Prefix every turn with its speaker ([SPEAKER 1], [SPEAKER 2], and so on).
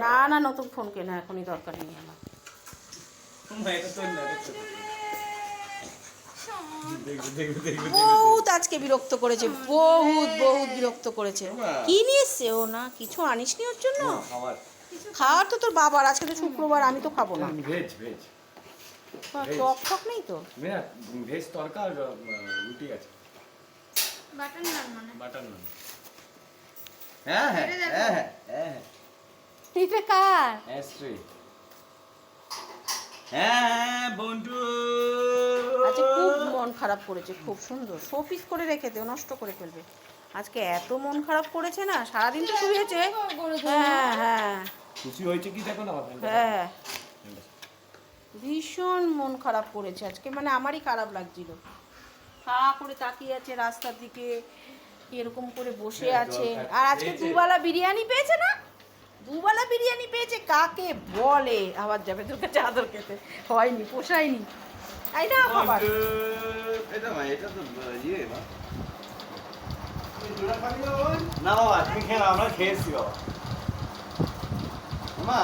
[SPEAKER 1] না না নতুন ফোন কেনা এখনই দরকার নেই আমার। বহুত আজকে বিরক্ত করেছে, বহুত বহুত বিরক্ত করেছে। কি নিয়ে এসছে ও? না কিছু আনিসনি ওর জন্য? খাওয়ার তো তোর বাবার, আজকে তো শুক্রবার, আমি তো খাবো না।
[SPEAKER 2] ভেজ ভেজ
[SPEAKER 1] টক টক নেই তো?
[SPEAKER 2] ভেজ তরকা আর রুটি আছে।
[SPEAKER 3] বাটার নান মানে
[SPEAKER 2] বাটার নান।
[SPEAKER 4] হ্যাঁ হ্যাঁ হ্যাঁ হ্যাঁ
[SPEAKER 3] এটা কার?
[SPEAKER 2] এসট্রি।
[SPEAKER 4] হ্যাঁ বন্ধু
[SPEAKER 1] আজকে খুব মন খারাপ করেছে, খুব সুন্দর শোপিস করে রেখে দেও, নষ্ট করে ফেলবে। আজকে এত মন খারাপ করেছে না, সারাদিন তো শুয়েছে। হ্যাঁ হ্যাঁ
[SPEAKER 2] খুশি হয়েছে কি দেখো না?
[SPEAKER 1] হ্যাঁ ভীষণ মন খারাপ করেছে আজকে, মানে আমারই খারাপ লাগছিল। হা করে তাকিয়ে আছে রাস্তার দিকে, এরকম করে বসে আছে। আর আজকে দুবেলা বিরিয়ানি পেয়েছে না, দুবেলা বিরিয়ানি পেয়েছে। কাকে বলে? আবার যাবে তোর কাছে আদর খেতে, হয়নি, পোষায়নি, তাই না খাবার?
[SPEAKER 4] এটা মা, এটা তো ইয়ে মা। না বাবা তুমি খেয়ে নাও, আমরা খেয়েছি বাবা। মা